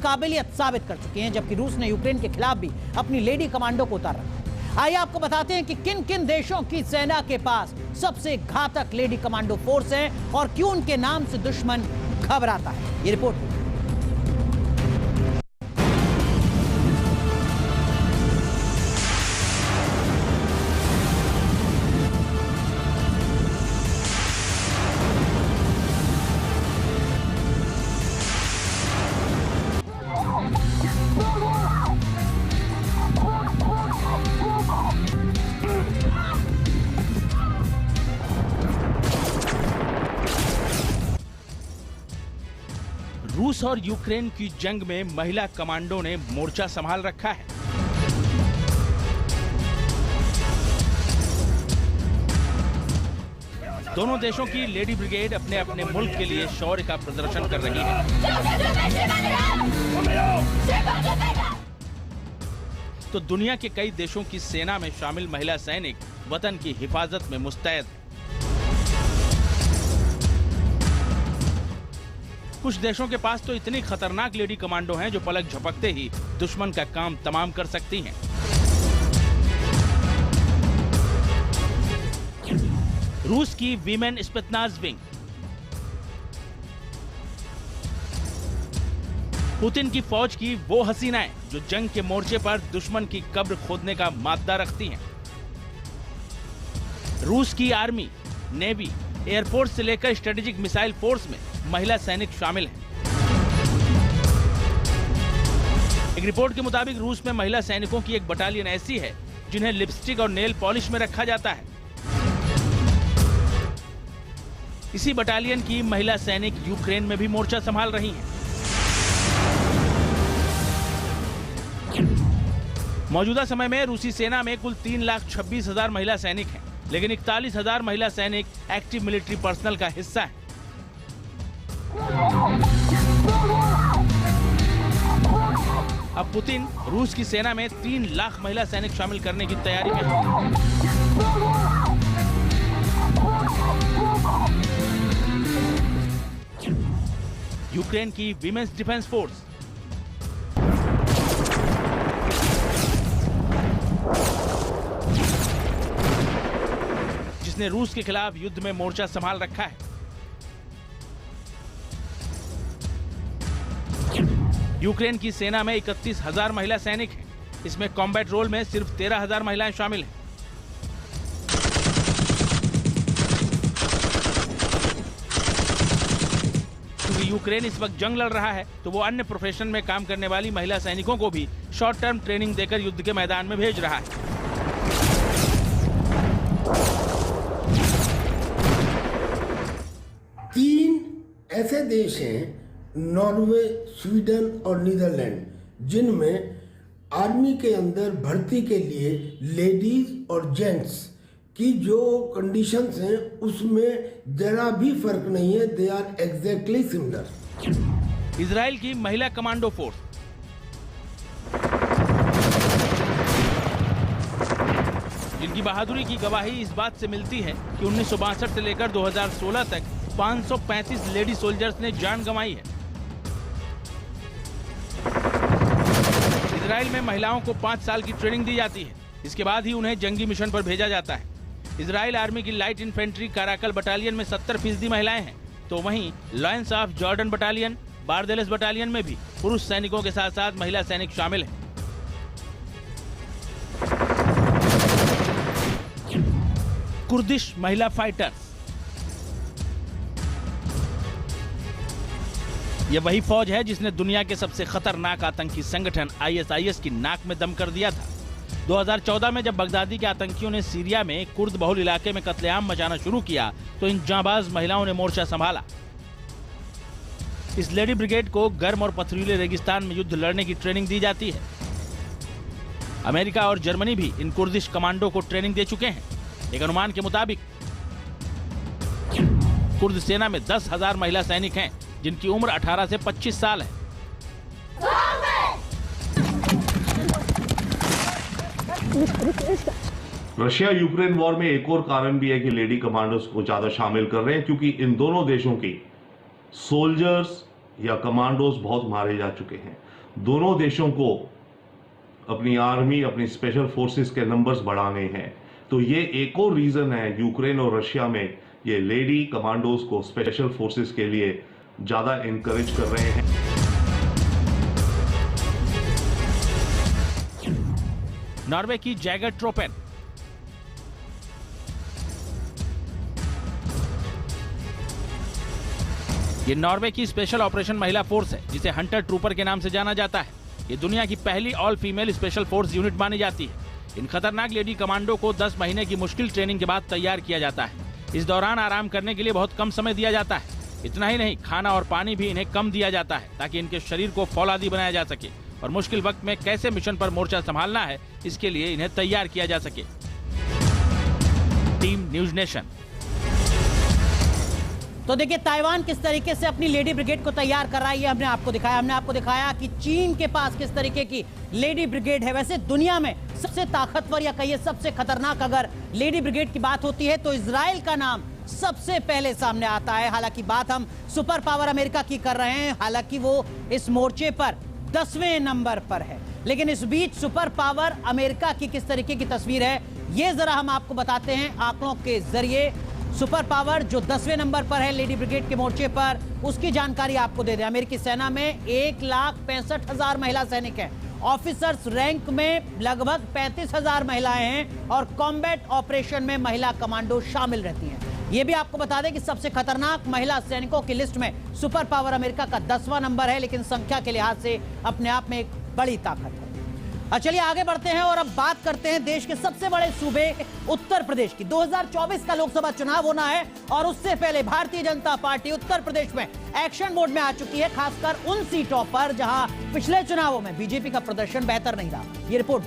काबिलियत साबित कर चुकी हैं, जबकि रूस ने यूक्रेन के खिलाफ भी अपनी लेडी कमांडो को उतार रखा है। आइए आपको बताते हैं कि किन किन देशों की सेना के पास सबसे घातक लेडी कमांडो फोर्स है और क्यों उनके नाम से दुश्मन घबराता है। ये रिपोर्ट। रूस और यूक्रेन की जंग में महिला कमांडो ने मोर्चा संभाल रखा है। दोनों देशों की लेडी ब्रिगेड अपने अपने मुल्क के लिए शौर्य का प्रदर्शन कर रही है। तो दुनिया के कई देशों की सेना में शामिल महिला सैनिक वतन की हिफाजत में मुस्तैद हैं। कुछ देशों के पास तो इतनी खतरनाक लेडी कमांडो हैं जो पलक झपकते ही दुश्मन का काम तमाम कर सकती हैं। रूस की वीमेन स्पेत्नाज विंग, पुतिन की फौज की वो हसीनाएं जो जंग के मोर्चे पर दुश्मन की कब्र खोदने का मादा रखती हैं। रूस की आर्मी, नेवी, एयरफोर्स से लेकर स्ट्रेटेजिक मिसाइल फोर्स में महिला सैनिक शामिल हैं। एक रिपोर्ट के मुताबिक रूस में महिला सैनिकों की एक बटालियन ऐसी है जिन्हें लिपस्टिक और नेल पॉलिश में रखा जाता है। इसी बटालियन की महिला सैनिक यूक्रेन में भी मोर्चा संभाल रही हैं। मौजूदा समय में रूसी सेना में कुल 3,26,000 महिला सैनिक हैं, लेकिन 41,000 महिला सैनिक एक्टिव मिलिट्री पर्सनल का हिस्सा हैं। अब पुतिन रूस की सेना में 3 लाख महिला सैनिक शामिल करने की तैयारी में है। यूक्रेन की वीमेंस डिफेंस फोर्स, जिसने रूस के खिलाफ युद्ध में मोर्चा संभाल रखा है। यूक्रेन की सेना में 31,000 महिला सैनिक हैं। इसमें कॉम्बैट रोल में सिर्फ 13,000 महिलाएं शामिल हैं। क्योंकि यूक्रेन इस वक्त जंग लड़ रहा है, तो वो अन्य प्रोफेशन में काम करने वाली महिला सैनिकों को भी शॉर्ट टर्म ट्रेनिंग देकर युद्ध के मैदान में भेज रहा है। ऐसे देश हैं नॉर्वे, स्वीडन और नीदरलैंड, जिनमें आर्मी के अंदर भर्ती के लिए लेडीज और जेंट्स की जो कंडीशंस हैं उसमें जरा भी फर्क नहीं है। They are exactly similar. Israel की महिला कमांडो फोर्स, जिनकी बहादुरी की गवाही इस बात से मिलती है कि 1962 से लेकर 2016 तक 535 लेडी सोल्जर्स ने जान गंवाई है। इजराइल में महिलाओं को 5 साल की ट्रेनिंग दी जाती है। इसके बाद ही उन्हें जंगी मिशन पर भेजा जाता है। इजराइल आर्मी की लाइट इन्फेंट्री काराकल बटालियन में 70% महिलाएं हैं, तो वहीं lions of Jordan battalion, Bardelas battalion में भी पुरुष सैनिकों के साथ साथ महिला सैनिक शामिल हैं। कुर्दिश महिला फाइटर्स, यह वही फौज है जिसने दुनिया के सबसे खतरनाक आतंकी संगठन ISIS की नाक में दम कर दिया था। 2014 में जब बगदादी के आतंकियों ने सीरिया में कुर्द बहुल इलाके में कत्लेआम मचाना शुरू किया, तो इन जांबाज महिलाओं ने मोर्चा संभाला। इस लेडी ब्रिगेड को गर्म और पथरीले रेगिस्तान में युद्ध लड़ने की ट्रेनिंग दी जाती है। अमेरिका और जर्मनी भी इन कुर्दिश कमांडो को ट्रेनिंग दे चुके हैं। एक अनुमान के मुताबिक कुर्द सेना में 10,000 महिला सैनिक हैं, जिनकी उम्र 18 से 25 साल है। रशिया यूक्रेन वॉर में एक और कारण भी है कि लेडी कमांडोज को ज्यादा शामिल कर रहे हैं, क्योंकि इन दोनों देशों की सोल्जर्स या कमांडोज बहुत मारे जा चुके हैं। दोनों देशों को अपनी आर्मी, अपनी स्पेशल फोर्सेस के नंबर्स बढ़ाने हैं। तो ये एक और रीजन है यूक्रेन और रशिया में ये लेडी कमांडोज को स्पेशल फोर्सेस के लिए ज्यादा एनकरेज कर रहे हैं। नॉर्वे की जैगर ट्रोपेन। ये नॉर्वे की स्पेशल ऑपरेशन महिला फोर्स है जिसे हंटर ट्रूपर के नाम से जाना जाता है। ये दुनिया की पहली all female special force unit मानी जाती है। इन खतरनाक लेडी कमांडो को 10 महीने की मुश्किल ट्रेनिंग के बाद तैयार किया जाता है। इस दौरान आराम करने के लिए बहुत कम समय दिया जाता है। इतना ही नहीं, खाना और पानी भी इन्हें कम दिया जाता है ताकि इनके शरीर को फौलादी बनाया जा सके और मुश्किल वक्त में कैसे मिशन पर मोर्चा संभालना है इसके लिए इन्हें तैयार किया जा सके। Team news nation. तो देखिए ताइवान किस तरीके से अपनी लेडी ब्रिगेड को तैयार कर रहा है, ये हमने आपको दिखाया कि चीन के पास किस तरीके की लेडी ब्रिगेड है। वैसे दुनिया में सबसे ताकतवर या कहिए सबसे खतरनाक अगर लेडी ब्रिगेड की बात होती है तो इजराइल का नाम सबसे पहले सामने आता है। हालांकि बात हम सुपर पावर अमेरिका की कर रहे हैं, हालांकि वो इस मोर्चे पर 10वें नंबर पर है। लेकिन इस बीच सुपर पावर अमेरिका की किस तरीके की तस्वीर है ये जरा हम आपको बताते हैं आंकड़ों के जरिए। सुपर पावर जो 10वें नंबर पर है लेडी ब्रिगेड के मोर्चे पर, उसकी जानकारी आपको दे दें। अमेरिकी सेना में 1,65,000 महिला सैनिक हैं। ऑफिसर्स रैंक में लगभग 35,000 महिलाएं हैं और कॉम्बैट ऑपरेशन में महिला कमांडो शामिल रहती हैं। ये भी आपको बता दें कि सबसे खतरनाक महिला सैनिकों की लिस्ट में सुपर पावर अमेरिका का 10वां नंबर है, लेकिन संख्या के लिहाज से अपने आप में एक बड़ी ताकत है। चलिए आगे बढ़ते हैं और अब बात करते हैं देश के सबसे बड़े सूबे उत्तर प्रदेश की। 2024 का लोकसभा चुनाव होना है और उससे पहले भारतीय जनता पार्टी उत्तर प्रदेश में एक्शन मोड में आ चुकी है, खासकर उन सीटों पर जहां पिछले चुनावों में बीजेपी का प्रदर्शन बेहतर नहीं रहा। ये रिपोर्ट